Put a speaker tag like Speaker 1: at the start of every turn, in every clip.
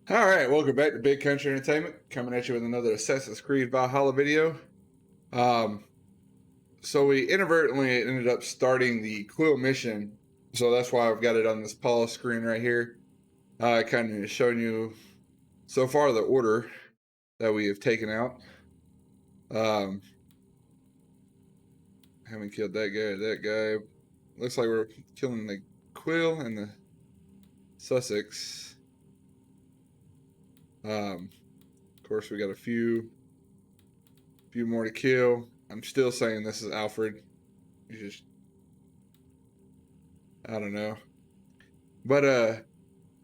Speaker 1: All right, welcome back to Big Country Entertainment, coming at you with another Assassin's Creed Valhalla video. Um, so we inadvertently ended up starting the Quill mission, so that's why I've got it on this pause screen right here, kind of showing you so far the order that we have taken out. Haven't killed that guy. That guy looks like we're killing the Quill and the Sussex. Of course, we got a few more to kill. I'm still saying this is Alfred. He's just, I don't know. But I'd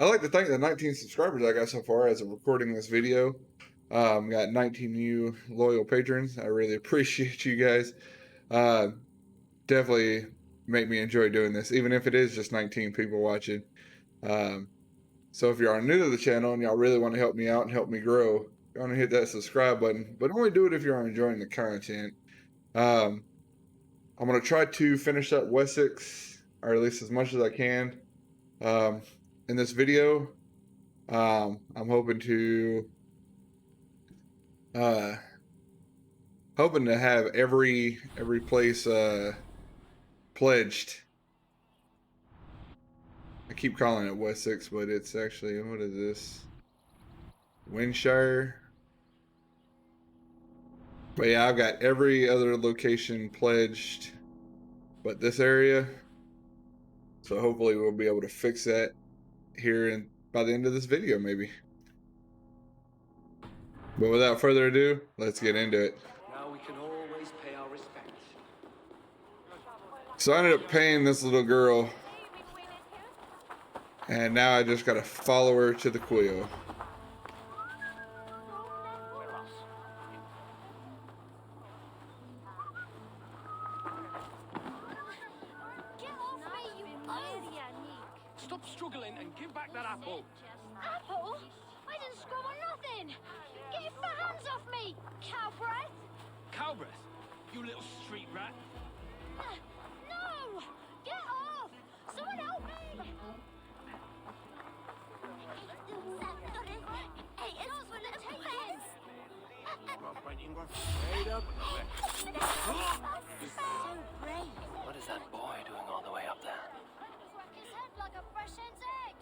Speaker 1: like to thank the 19 subscribers I got so far as of recording this video. Got 19 new loyal patrons. I really appreciate you guys. Definitely make me enjoy doing this, even if it is just 19 people watching. So if you are new to the channel and y'all really want to help me out and help me grow, go on and hit that subscribe button. But only do it if you're enjoying the content. I'm going to try to finish up Wessex, or at least as much as I can, in this video. I'm hoping to have every place pledged. I keep calling it Wessex, but it's actually, what is this? Windshire. But yeah, I've got every other location pledged but this area. So hopefully we'll be able to fix that here by the end of this video, maybe. But without further ado, let's get into it.
Speaker 2: Now we can always pay our respects.
Speaker 1: So I ended up paying this little girl, and now I just gotta follow her to the quill.
Speaker 2: Stop struggling and give back that apple.
Speaker 3: Apple? I didn't scream or nothing! Get your fat hands off me, cow breath!
Speaker 2: Cow breath, you little street rat.
Speaker 3: No! Get off! Someone help me! Hey, it's for the takers!
Speaker 2: Wait up.
Speaker 3: So brave.
Speaker 2: What is that boy doing all the way up there?
Speaker 3: Crack his head like a fresh hen's egg!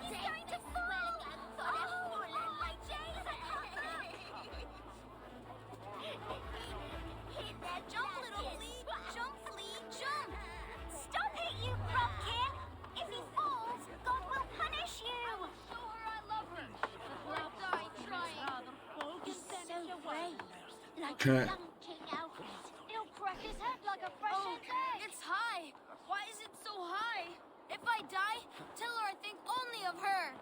Speaker 3: He's going to fall! Oh, jump, little flea! Jump, flea, jump! Stop it, you pumpkin! If he falls, God will punish you! I will show her I love her! I'll die trying! He's so brave, like a young King Alfred. He'll crack his head like a fresh hen's egg!
Speaker 4: It's high! Why is it so high? If I die, tell her I think only of her!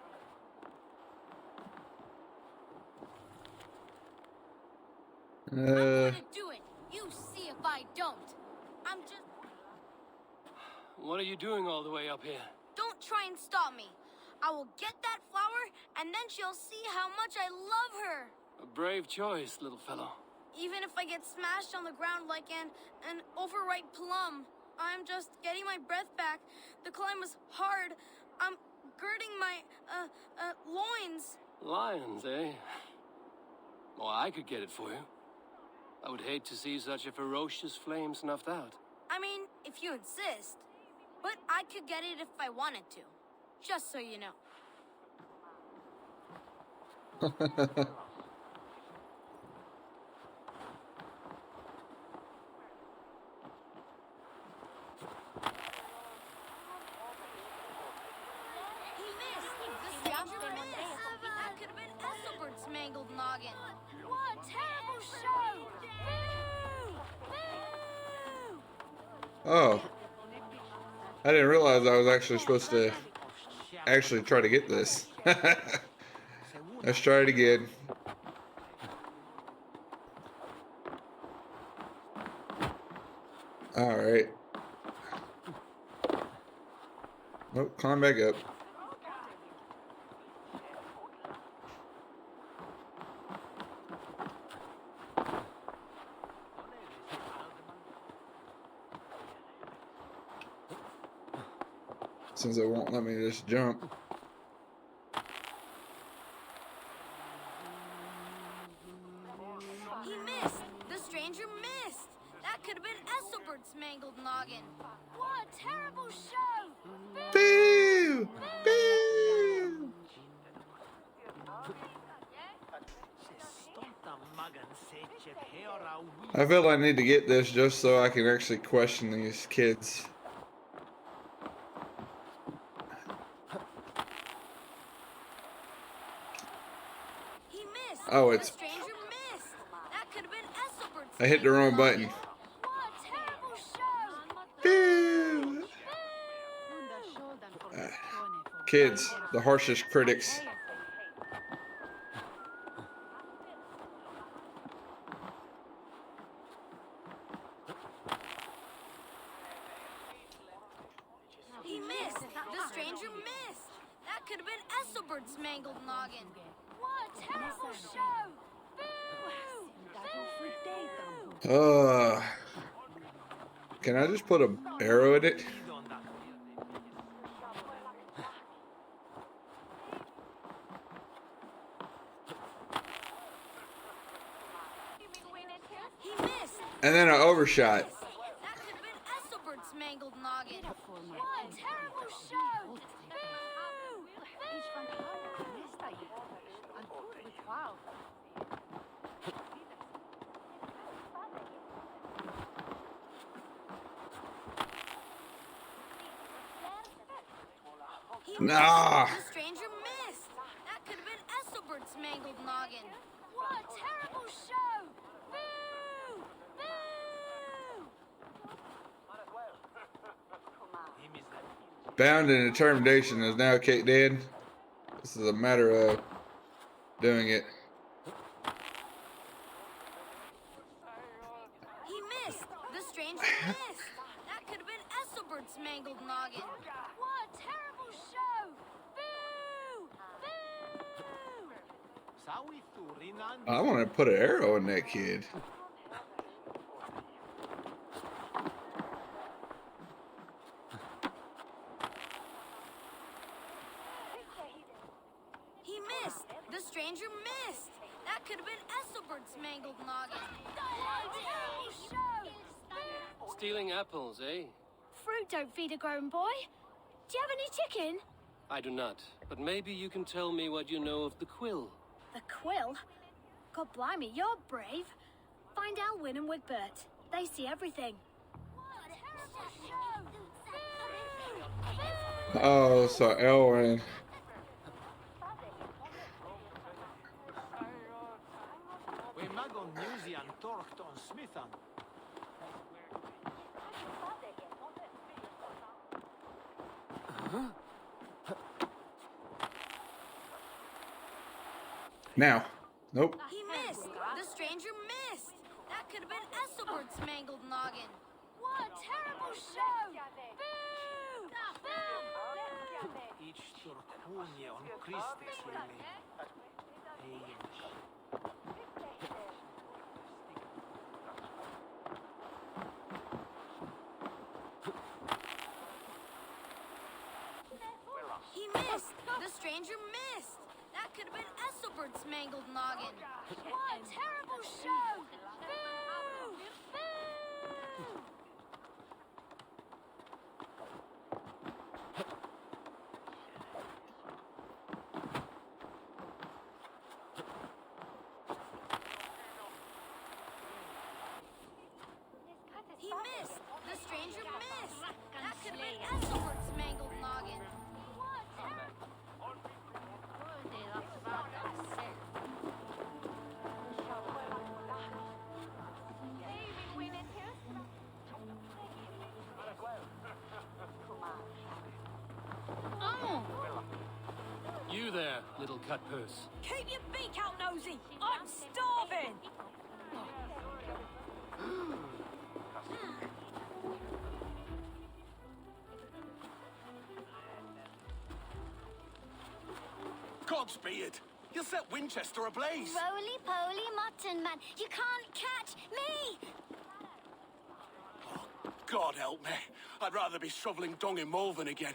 Speaker 4: I'm going to do it! You see if I don't! I'm just...
Speaker 2: What are you doing all the way up here?
Speaker 4: Don't try and stop me! I will get that flower, and then she'll see how much I love her!
Speaker 2: A brave choice, little fellow.
Speaker 4: Even if I get smashed on the ground like an overripe plum, I'm just getting my breath back. The climb was hard. I'm girding my, loins.
Speaker 2: Lions, eh? Well, I could get it for you. I would hate to see such a ferocious flame snuffed out.
Speaker 4: I mean, if you insist. But I could get it if I wanted to. Just so you know. He missed! The stranger missed! That could have been Ethelbert's mangled noggin.
Speaker 3: What a terrible show! Boo! Boo!
Speaker 1: Oh, I didn't realize I was actually supposed to try to get this. Let's try it again. All right. Nope, climb back up. since it won't let me just jump.
Speaker 4: He missed! The stranger missed! That could have been Esselbert's mangled noggin. What a terrible show!
Speaker 1: Boo! Boo! I feel I need to get this just so I can actually question these kids.
Speaker 4: He missed!
Speaker 1: Oh,
Speaker 4: The
Speaker 1: it's...
Speaker 4: stranger missed! That could have been Esselbert's
Speaker 1: I hit the wrong
Speaker 4: mangled
Speaker 1: button.
Speaker 4: noggin. What a terrible show!
Speaker 1: Boo! Kids, the harshest critics.
Speaker 4: He missed! The stranger missed! That could have been Esselbert's mangled noggin. What a terrible show! Boo!
Speaker 1: Can I just put an arrow in it?
Speaker 4: He missed!
Speaker 1: And then I overshot.
Speaker 4: That could have been Esselbert's mangled noggin. What a terrible show! He
Speaker 1: Nah.
Speaker 4: missed. The stranger missed. That could have been Esselbert's mangled noggin. What a terrible show! Boo! Boo!
Speaker 1: Bound and determination is now kicked in. This is a matter of doing it.
Speaker 4: He missed. The stranger missed. That could have been Esselbert's mangled noggin. What a terrible show! Boo! Boo!
Speaker 1: I want to put an arrow in that kid.
Speaker 4: He missed. The stranger missed. That could have been Esselbert's mangled noggin. What a terrible show!
Speaker 2: Stealing apples, eh?
Speaker 3: Fruit don't feed a grown boy. Do you have any chicken?
Speaker 2: I do not. But maybe you can tell me what you know of the quill.
Speaker 3: The quill? God blimey, you're brave. Find Elwyn and Wigbert. They see everything.
Speaker 4: What a terrible show!
Speaker 1: Oh, so Elwyn. Now. Nope.
Speaker 4: He missed. The stranger missed. That could have been Esselbert's mangled noggin. What a terrible show! Boo! Boo! He missed. The stranger missed. That could have been Esselbert's mangled noggin. What a terrible show! Boo! Boo! He missed. The stranger missed. That could have been Esselbert's mangled noggin. What a terrible...
Speaker 2: You there, little cut purse.
Speaker 3: Keep your beak out, Nosy! I'm starving!
Speaker 5: Godspeed! You'll set Winchester ablaze!
Speaker 3: Roly-poly mutton man, you can't catch me!
Speaker 5: God help me. I'd rather be shoveling dung in Malvern again.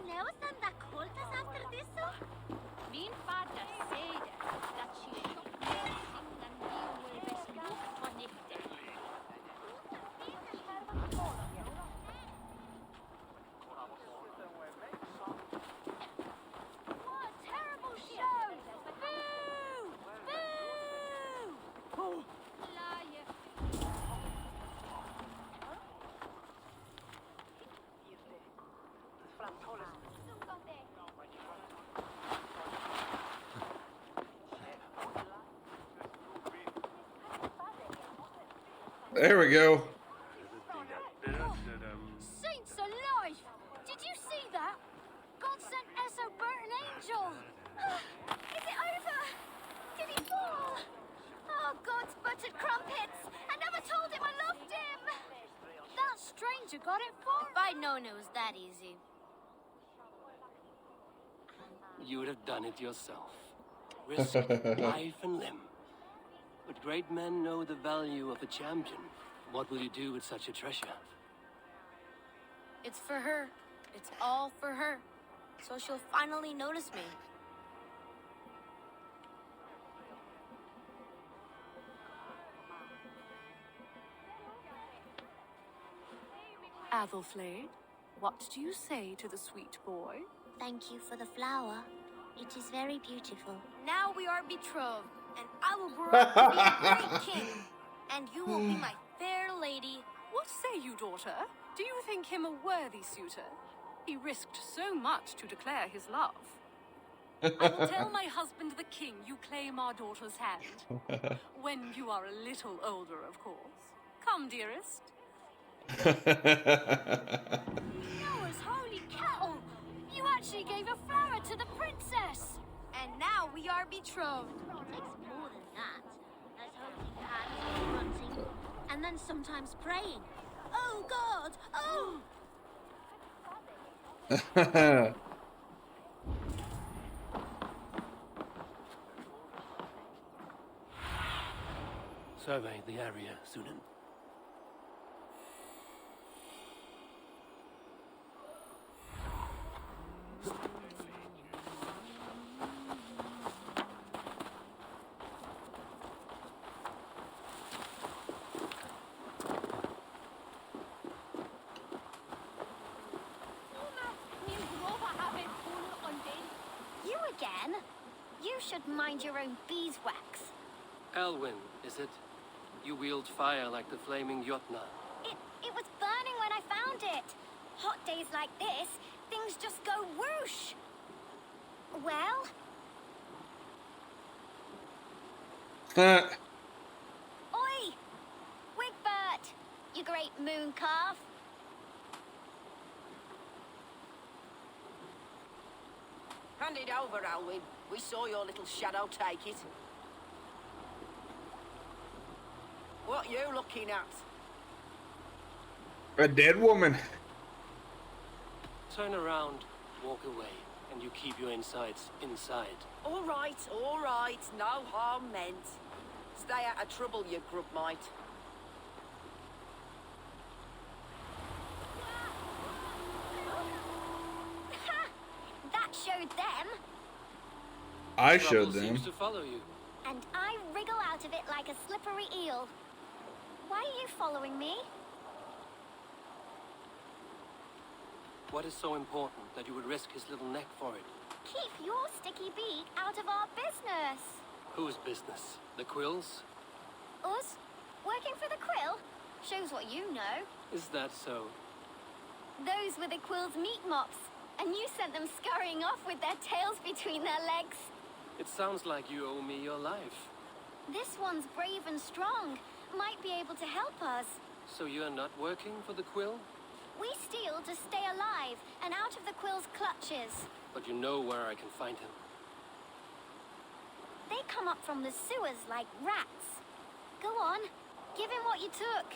Speaker 3: knows them that called us after this, so?
Speaker 6: Min fader säger att she shocked me and you will best look for nifty.
Speaker 3: What a terrible show! Boo! Boo!
Speaker 6: Liar.
Speaker 1: There we go.
Speaker 4: Saints alive! Did you see that? God sent Esso Bert an angel.
Speaker 3: Is it over? Did he fall? Oh, God's buttered crumpets! I never told him I loved him!
Speaker 4: That stranger got it for me. If I'd known it was that easy.
Speaker 2: You would have done it yourself. Risk life and limb. But great men know the value of a champion. What will you do with such a treasure?
Speaker 4: It's for her. It's all for her. So she'll finally notice me.
Speaker 7: Athelflaed, what do you say to the sweet boy?
Speaker 3: Thank you for the flower. It is very beautiful.
Speaker 4: Now we are betrothed, and I will grow up to be a great king. And you will be my fair lady.
Speaker 7: What say you, daughter? Do you think him a worthy suitor? He risked so much to declare his love. I will tell my husband the king you claim our daughter's hand. When you are a little older, of course. Come, dearest.
Speaker 4: Noah's holy cattle! You actually gave a flower to the princess! And now we are betrothed.
Speaker 3: It takes more than that. There's holding hands and grunting, and then sometimes praying. Oh, God! Oh!
Speaker 2: Survey the area, Sunan.
Speaker 3: You again? You should mind your own beeswax.
Speaker 2: Elwyn, is it? You wield fire like the flaming Jotna.
Speaker 3: It was burning when I found it. Hot days like this, things just go whoosh. Well? Oi! Wigbert! You great moon calf.
Speaker 8: Hand it over, Alwyn. We saw your little shadow take it. What you looking at?
Speaker 1: A dead woman.
Speaker 2: Turn around, walk away, and you keep your insides inside.
Speaker 8: All right, no harm meant. Stay out of trouble, you grub mite.
Speaker 3: That showed them.
Speaker 1: I
Speaker 2: Trouble
Speaker 1: showed them.
Speaker 2: seems to follow you.
Speaker 3: And I wriggle out of it like a slippery eel. Why are you following me?
Speaker 2: What is so important that you would risk his little neck for it?
Speaker 3: Keep your sticky beak out of our business.
Speaker 2: Whose business? The Quills?
Speaker 3: Us? Working for the Quill? Shows what you know.
Speaker 2: Is that so?
Speaker 3: Those were the Quill's meat mops, and you sent them scurrying off with their tails between their legs.
Speaker 2: It sounds like you owe me your life.
Speaker 3: This one's brave and strong. Might be able to help us.
Speaker 2: So you're not working for the Quill?
Speaker 3: We steal to stay alive and out of the Quill's clutches.
Speaker 2: But you know where I can find him.
Speaker 3: They come up from the sewers like rats. Go on, give him what you took.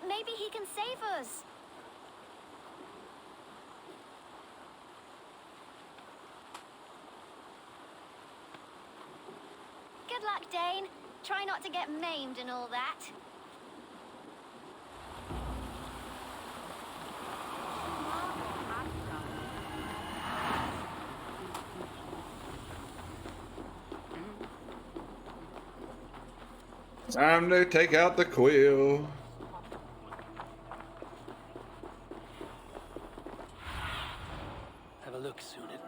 Speaker 3: Maybe he can save us. Good luck, Dane. Try not to get maimed and all that.
Speaker 1: Time to take out the quill.
Speaker 2: Have a look, Sunan.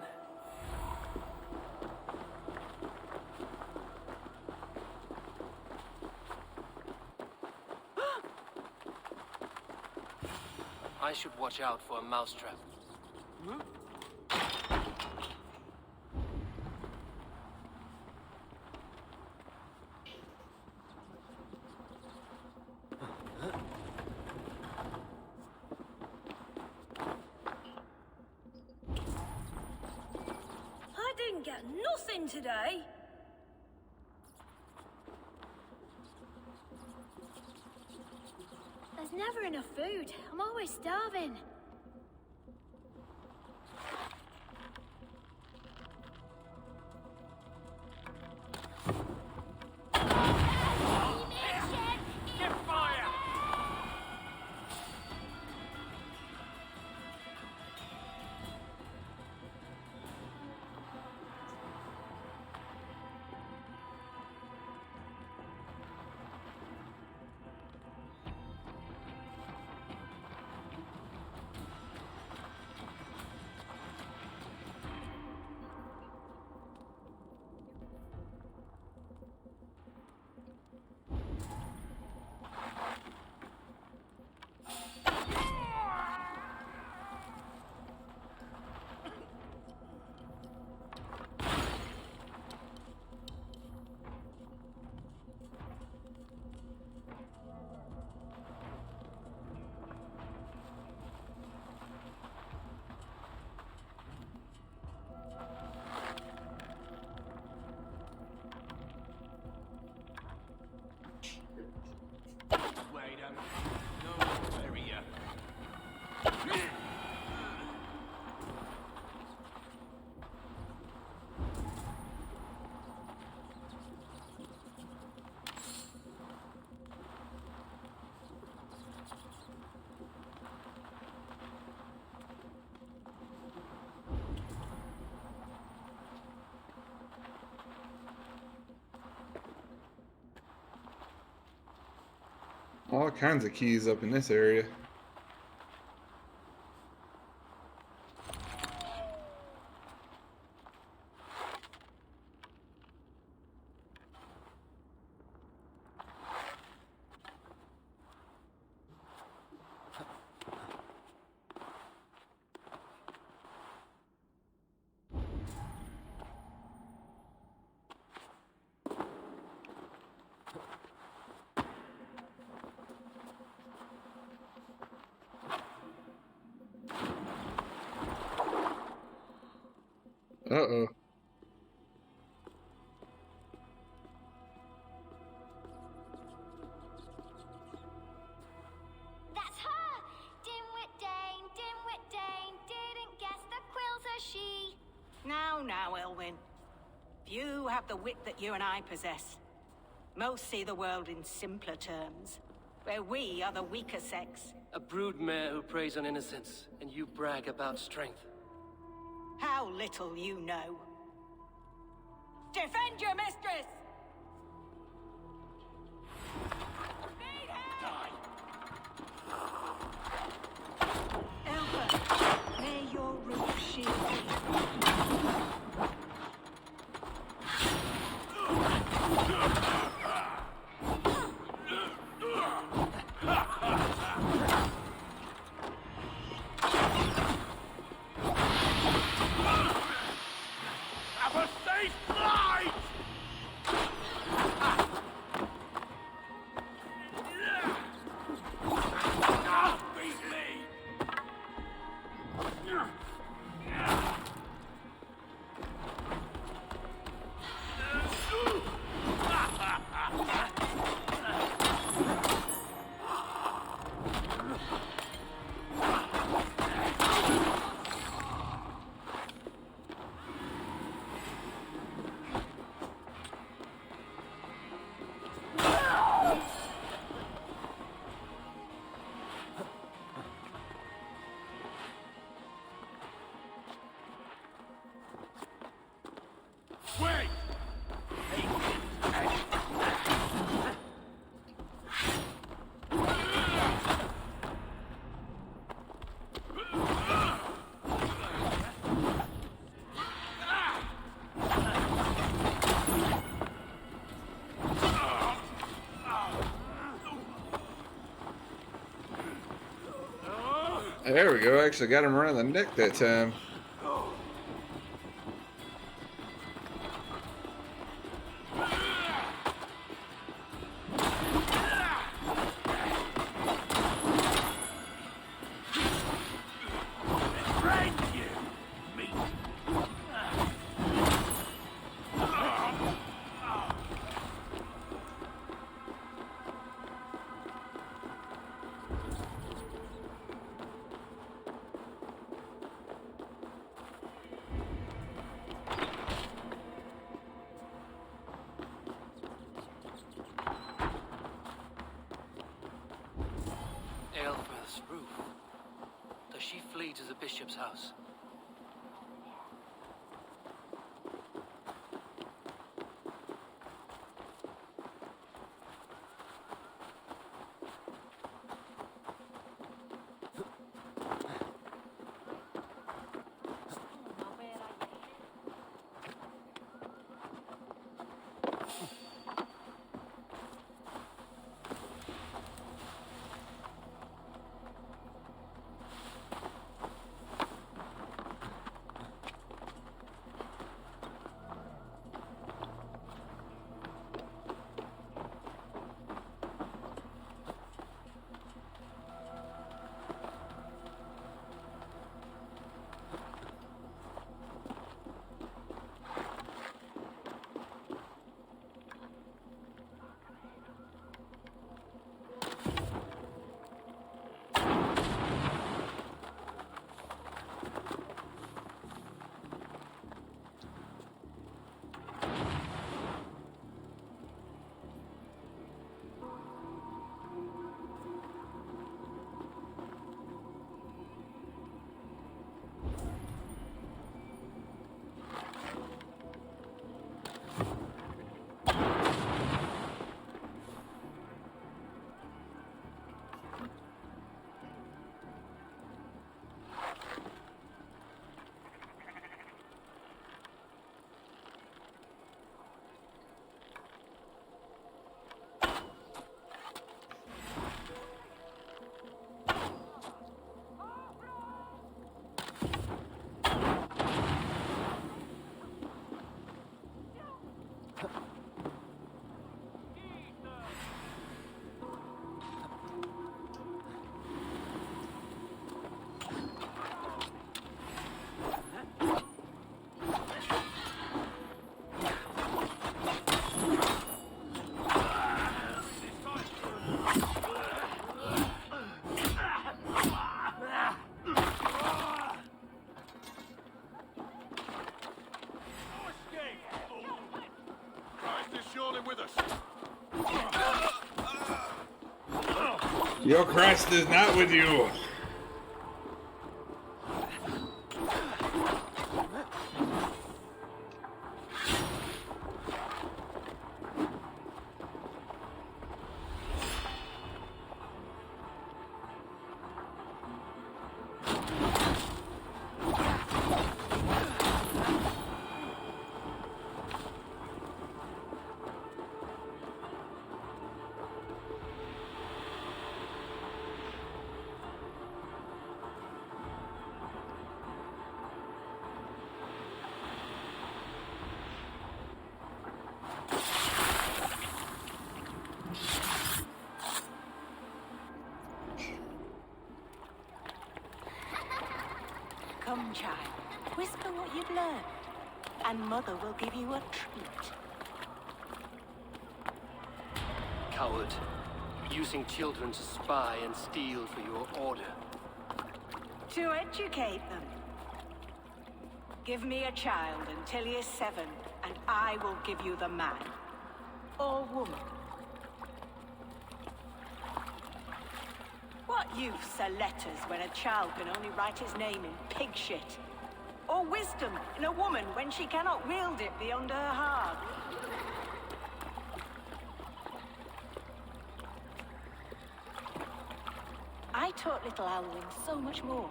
Speaker 2: I should watch out for a mousetrap.
Speaker 4: I didn't get nothing today.
Speaker 3: There's never enough food. I'm always starving.
Speaker 1: All kinds of keys up in this area. Uh-oh.
Speaker 3: That's her! Dimwit Dane, Dimwit Dane, didn't guess the quill's a she.
Speaker 9: Now, Elwyn. Few have the wit that you and I possess. Most see the world in simpler terms, where we are the weaker sex.
Speaker 2: A broodmare who preys on innocence, and you brag about strength.
Speaker 9: How little you know. Defend your mistress! Elva, may your roof shield you.
Speaker 5: Have a safe flight! Beat me!
Speaker 1: There we go. Actually got him around the neck that time.
Speaker 2: Aelfreth's roof. Does she flee to the bishop's house? Your Christ is not with you.
Speaker 9: Come, child. Whisper what you've learned, and Mother will give you a treat.
Speaker 2: Coward. Using children to spy and steal for your order.
Speaker 9: To educate them. Give me a child until he is 7, and I will give you the man. Or woman. What use are letters when a child can only write his name in pig shit? Or wisdom in a woman when she cannot wield it beyond her heart? I taught little Alwyn so much more.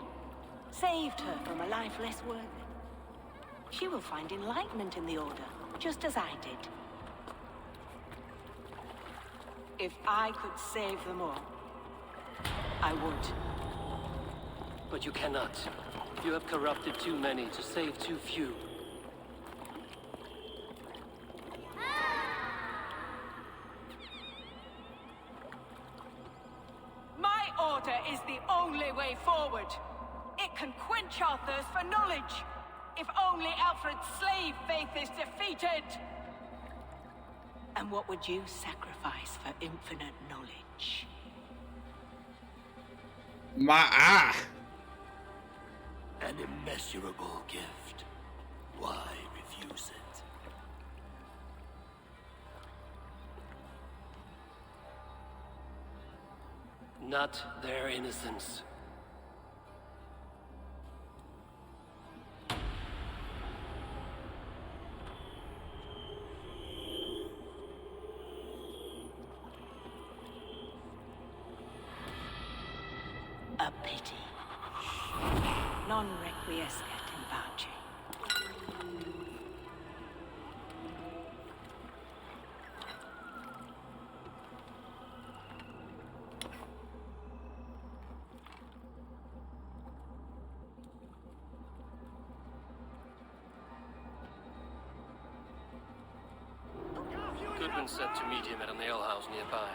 Speaker 9: Saved her from a life less worthy. She will find enlightenment in the Order, just as I did. If I could save them all, I would.
Speaker 2: But you cannot. You have corrupted too many to save too few.
Speaker 9: My order is the only way forward. It can quench our thirst for knowledge. If only Alfred's slave faith is defeated. And what would you sacrifice for infinite knowledge?
Speaker 1: My eye.
Speaker 2: An immeasurable gift. Why refuse it? Not their innocence.
Speaker 9: A pity. Non requiescat in pace.
Speaker 2: Goodwin said to meet him at an alehouse nearby.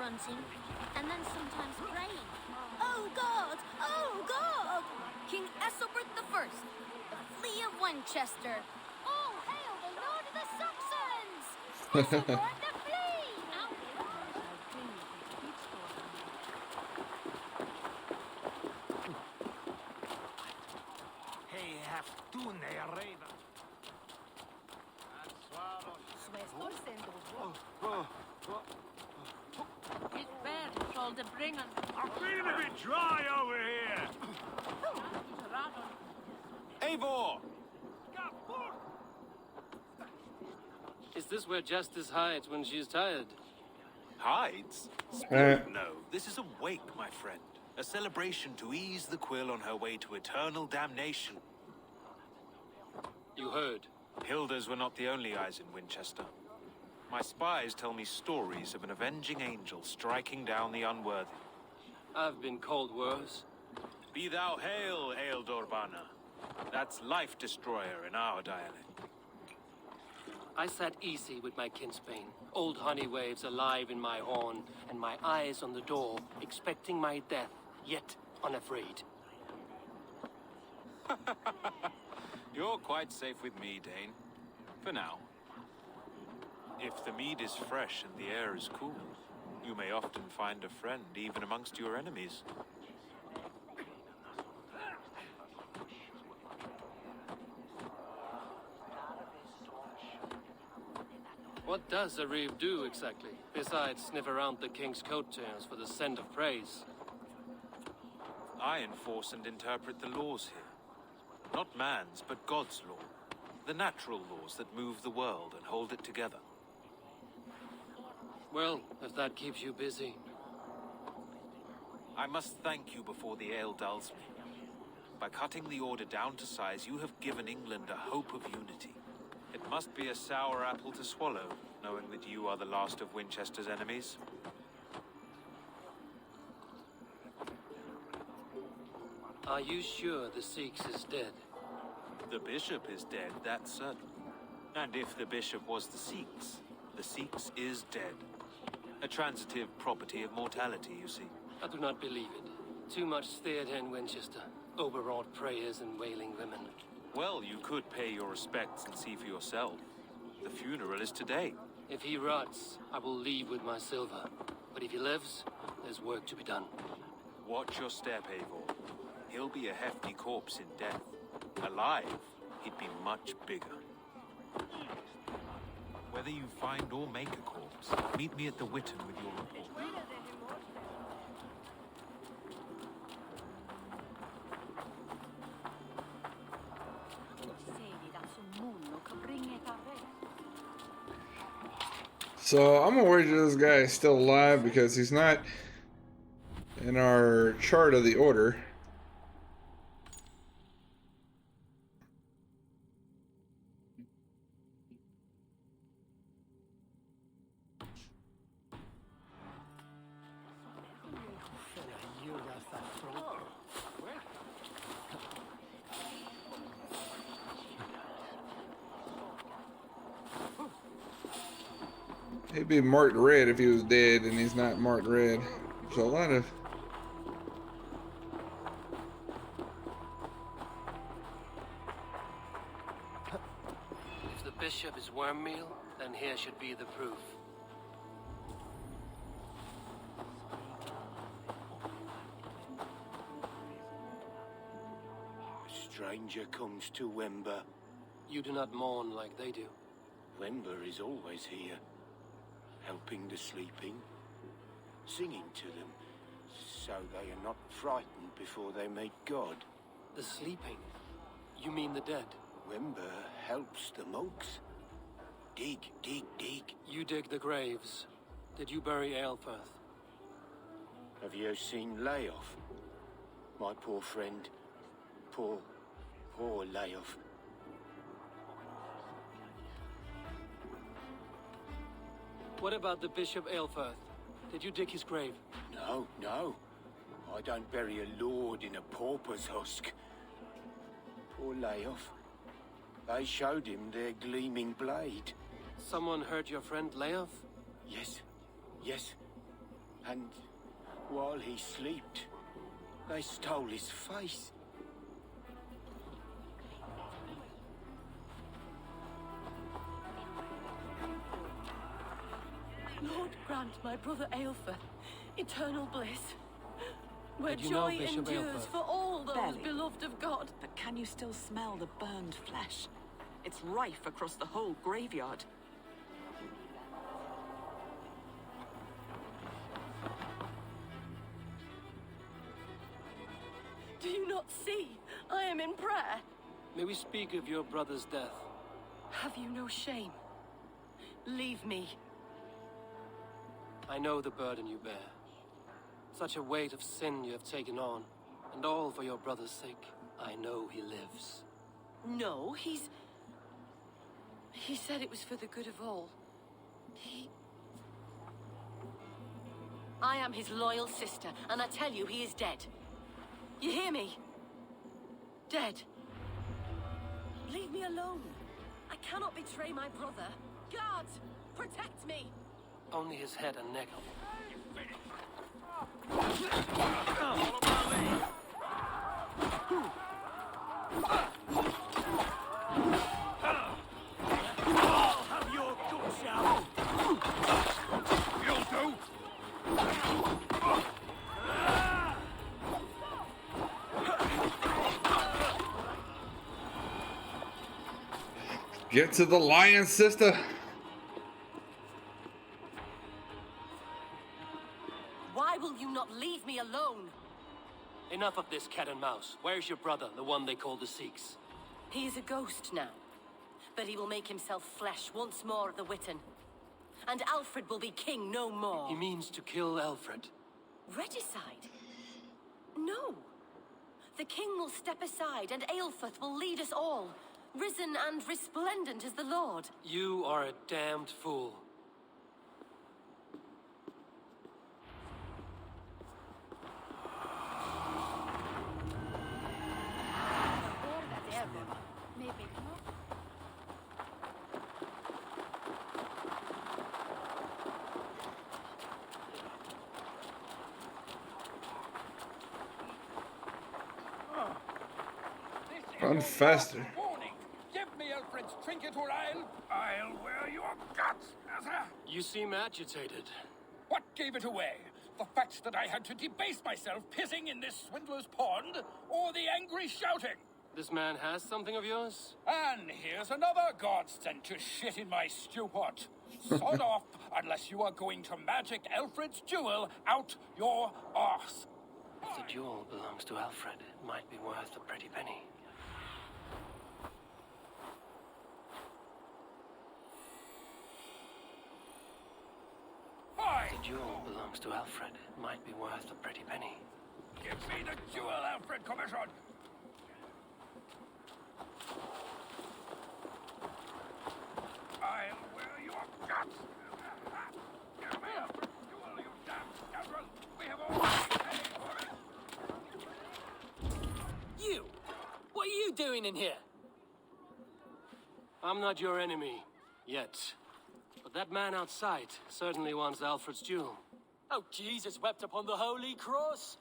Speaker 3: grunting, and then sometimes praying. Oh God! Oh God!
Speaker 4: King Ethelbert the First, the Flea of Winchester.
Speaker 3: All hail the Lord of the Saxons! Ethelbert the Flea!
Speaker 5: Hey, have dune arriva. I'm feeling a bit dry over here. Eivor!
Speaker 2: Is this where Justice hides when she's tired?
Speaker 10: Hides? Spirit, no. This is a wake, my friend. A celebration to ease the quill on her way to eternal damnation.
Speaker 2: You heard.
Speaker 10: Hilda's were not the only eyes in Winchester. My spies tell me stories of an avenging angel striking down the unworthy.
Speaker 2: I've been called worse.
Speaker 10: Be thou hail, Ealdor Banner. That's Life Destroyer in our dialect.
Speaker 2: I sat easy with my kinsbane, old honey waves alive in my horn, and my eyes on the door, expecting my death, yet unafraid.
Speaker 10: You're quite safe with me, Dane. For now. If the mead is fresh and the air is cool, you may often find a friend even amongst your enemies.
Speaker 2: What does a reeve do exactly, besides sniff around the king's coattails for the scent of praise?
Speaker 10: I enforce and interpret the laws here. Not man's, but God's law. The natural laws that move the world and hold it together.
Speaker 2: Well, if that keeps you busy.
Speaker 10: I must thank you before the ale dulls me. By cutting the order down to size, you have given England a hope of unity. It must be a sour apple to swallow, knowing that you are the last of Winchester's enemies.
Speaker 2: Are you sure the Sikhs is dead?
Speaker 10: The bishop is dead, that's certain. And if the bishop was the Sikhs is dead. A transitive property of mortality, you see.
Speaker 2: I do not believe it. Too much theatre in Winchester. Overwrought prayers and wailing women.
Speaker 10: Well, you could pay your respects and see for yourself. The funeral is today.
Speaker 2: If he rots, I will leave with my silver. But if he lives, there's work to be done.
Speaker 10: Watch your step, Eivor. He'll be a hefty corpse in death. Alive, he'd be much bigger. Whether you find or make a corpse, meet me at the Witten with your report.
Speaker 1: So I'm gonna wait till this guy is still alive because he's not in our chart of the order. He'd be marked red if he was dead, and he's not marked red. There's a lot of...
Speaker 2: If the bishop is worm meal, then here should be the proof.
Speaker 11: A stranger comes to Wember.
Speaker 2: You do not mourn like they do.
Speaker 11: Wember is always here, helping the sleeping, singing to them, so they are not frightened before they meet God.
Speaker 2: The sleeping? You mean the dead?
Speaker 11: Wember helps the monks. Dig, dig, dig.
Speaker 2: You dig the graves. Did you bury Aelfirth?
Speaker 11: Have you seen Leof? My poor friend. Poor Leof.
Speaker 2: What about the Bishop Aelfirth? Did you dig his grave?
Speaker 11: No, no. I don't bury a lord in a pauper's husk. Poor Leof. They showed him their gleaming blade.
Speaker 2: Someone hurt your friend Leof?
Speaker 11: Yes, yes. And while he slept, they stole his face.
Speaker 9: Lord grant my brother Aelfir eternal bliss, where
Speaker 2: Did you know
Speaker 9: joy
Speaker 2: Bishop
Speaker 9: endures
Speaker 2: Aelfir?
Speaker 9: for all those
Speaker 8: Barely.
Speaker 9: beloved of God.
Speaker 8: But can you still smell the burned flesh? It's rife across the whole graveyard.
Speaker 9: Do you not see? I am in prayer.
Speaker 2: May we speak of your brother's death?
Speaker 9: Have you no shame? Leave me.
Speaker 2: I know the burden you bear. Such a weight of sin you have taken on, and all for your brother's sake. I know he lives.
Speaker 9: No, he said it was for the good of all. I am his loyal sister, and I tell you he is dead. You hear me? Dead. Leave me alone. I cannot betray my brother. Guards, protect me.
Speaker 2: Only his head and neck.
Speaker 5: I'll have your guts out. You'll do.
Speaker 1: Get to the lion, sister.
Speaker 9: Why will you not leave me alone?
Speaker 2: Enough of this cat and mouse. Where's your brother, the one they call the Sikhs?
Speaker 9: He is a ghost now, but he will make himself flesh once more at the Witten. And Alfred will be king no more.
Speaker 2: He means to kill Alfred.
Speaker 9: Regicide? No. The king will step aside and Aelfirth will lead us all, risen and resplendent as the Lord.
Speaker 2: You are a damned fool.
Speaker 1: Run faster.
Speaker 5: Warning! Give me Alfred's trinket or I'll wear your guts, Arthur!
Speaker 2: You seem agitated.
Speaker 5: What gave it away? The fact that I had to debase myself pissing in this swindler's pond, or the angry shouting?
Speaker 2: This man has something of yours?
Speaker 5: And here's another god sent to shit in my stew pot. Sod off, unless you are going to magic Alfred's jewel out your arse.
Speaker 2: If the jewel belongs to Alfred, it might be worth a pretty penny.
Speaker 5: Fine!
Speaker 2: The jewel belongs to Alfred. It might be worth a pretty penny.
Speaker 5: Give me the jewel, Alfred Commission! I'll wear your guts! Give me Alfred's jewel, you damn scoundrel! We have already paid for it!
Speaker 2: You! What are you doing in here? I'm not your enemy. Yet. But that man outside certainly wants Alfred's jewel.
Speaker 12: Oh, Jesus wept upon the holy cross.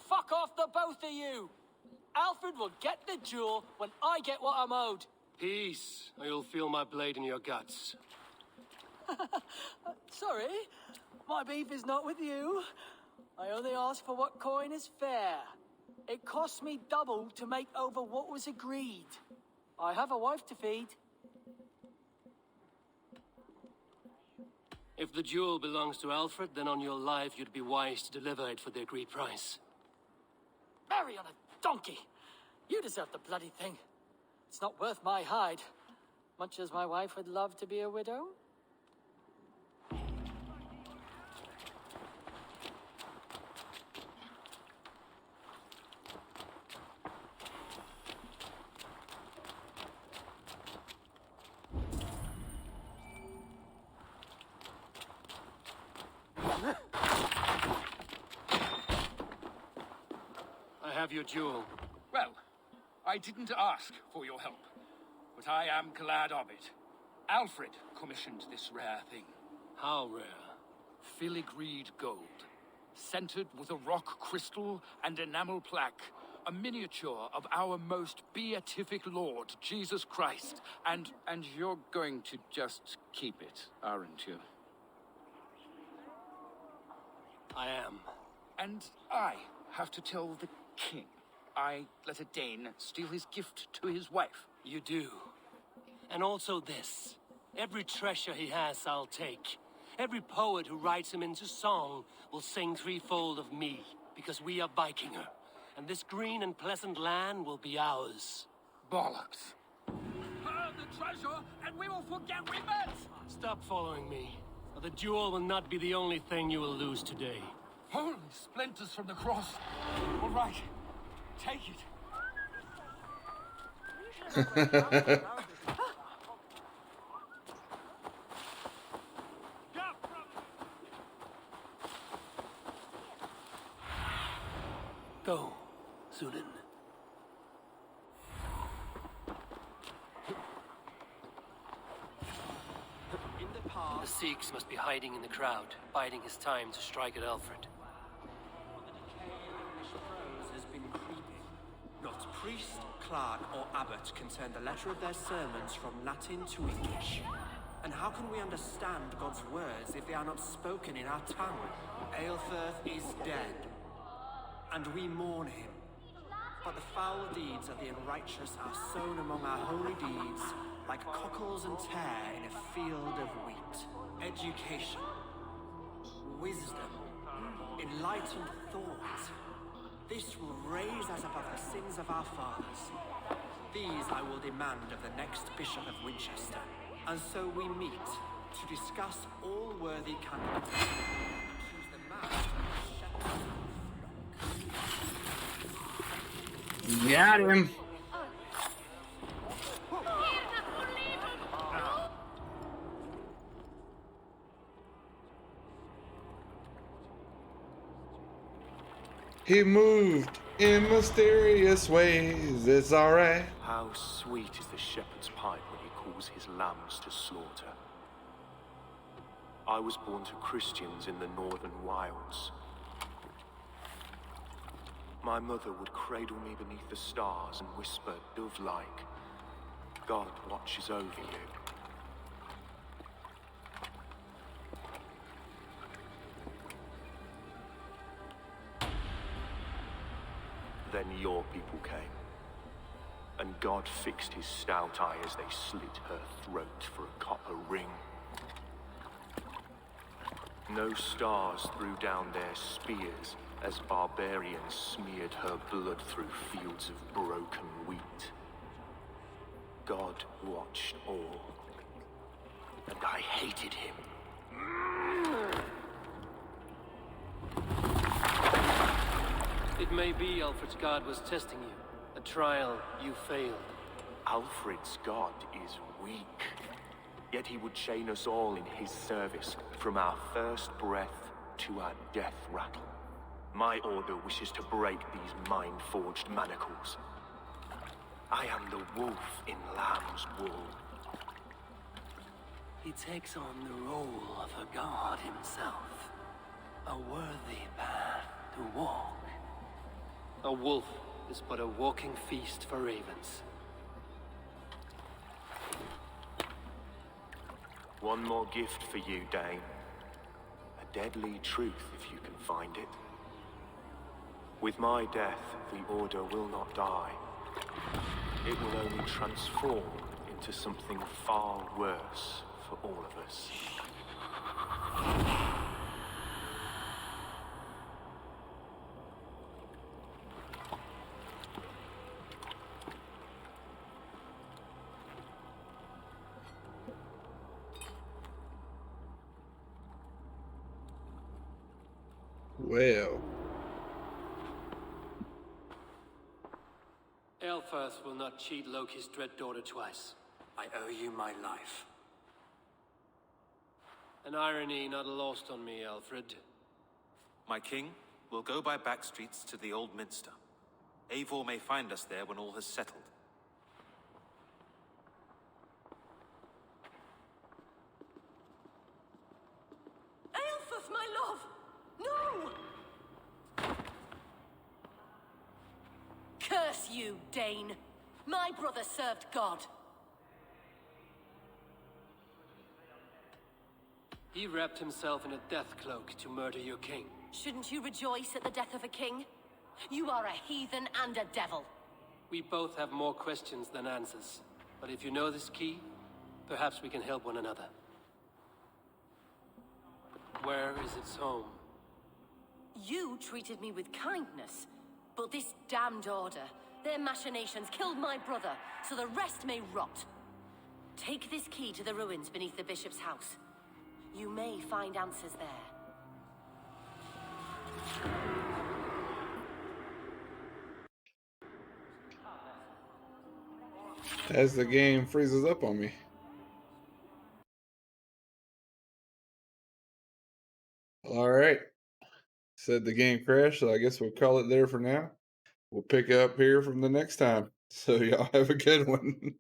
Speaker 12: Fuck off, the both of you. Alfred will get the jewel when I get what I'm owed.
Speaker 2: Peace, or you'll feel my blade in your guts.
Speaker 12: Sorry, my beef is not with you. I only ask for what coin is fair. It cost me double to make over what was agreed. I have a wife to feed.
Speaker 2: If the jewel belongs to Alfred, then on your life you'd be wise to deliver it for the agreed price.
Speaker 12: Marry on a donkey. You deserve the bloody thing. It's not worth my hide. Much as my wife would love to be a widow.
Speaker 2: I have your jewel.
Speaker 5: Well, I didn't ask for your help, but I am glad of it. Alfred commissioned this rare thing.
Speaker 2: How rare?
Speaker 5: Filigreed gold, centered with a rock crystal and enamel plaque, a miniature of our most beatific Lord, Jesus Christ. And you're going to just keep it, aren't you?
Speaker 2: I am.
Speaker 5: And I have to tell the king I let a Dane steal his gift to his wife.
Speaker 2: You do. And also this. Every treasure he has, I'll take. Every poet who writes him into song will sing threefold of me, because we are Vikinger, and this green and pleasant land will be ours.
Speaker 5: Bollocks. Burn the treasure, and we will forget we met!
Speaker 2: Stop following me, or the jewel will not be the only thing you will lose today.
Speaker 5: Holy splinters from the cross. All right, take it.
Speaker 2: Go, Sunan. The Sikhs must be hiding in the crowd, biding his time to strike at Alfred.
Speaker 13: Has been creeping. Not priest, clerk, or abbot can turn the letter of their sermons from Latin to English. And how can we understand God's words if they are not spoken in our tongue? Aelfirth is dead, and we mourn him. But the foul deeds of the unrighteous are sown among our holy deeds, like cockles and tare in a field of wheat. Education, wisdom, enlightened thought. This will raise us above the sins of our fathers. These I will demand of the next Bishop of Winchester. And so we meet to discuss all worthy candidates and choose the man to shepherd.
Speaker 1: Got him. He moved in mysterious ways. It's alright.
Speaker 14: How sweet is the shepherd's pipe when he calls his lambs to slaughter. I was born to Christians in the northern wilds. My mother would cradle me beneath the stars and whisper, dove-like, God watches over you. Then your people came, and God fixed his stout eye as they slit her throat for a copper ring. No stars threw down their spears as barbarians smeared her blood through fields of broken wheat. God watched all, and I hated him.
Speaker 2: It may be Alfred's God was testing you. A trial you failed.
Speaker 14: Alfred's God is weak, yet he would chain us all in his service, from our first breath to our death rattle. My order wishes to break these mind-forged manacles. I am the wolf in lamb's wool.
Speaker 2: He takes on the role of a god himself. A worthy path to walk. A wolf is but a walking feast for ravens.
Speaker 14: One more gift for you, Dane. A deadly truth, if you can find it. With my death, the Order will not die. It will only transform into something far worse for all of us.
Speaker 1: Well,
Speaker 2: Elfirth will not cheat Loki's dread daughter twice.
Speaker 13: I owe you my life.
Speaker 2: An irony not lost on me, Alfred.
Speaker 10: My king, we'll go by back streets to the Old Minster. Eivor may find us there when all has settled.
Speaker 8: Aelfus, my love! No!
Speaker 15: Curse you, Dane! My brother served God.
Speaker 2: He wrapped himself in a death cloak to murder your king.
Speaker 15: Shouldn't you rejoice at the death of a king? You are a heathen and a devil.
Speaker 2: We both have more questions than answers. But if you know this key, perhaps we can help one another. Where is its home?
Speaker 15: You treated me with kindness, but this damned order, their machinations killed my brother, so the rest may rot. Take this key to the ruins beneath the bishop's house. You may find answers there.
Speaker 1: as the game freezes up on me. All right. Said the game crashed, so I guess we'll call it there for now. We'll pick up here from the next time. So y'all have a good one.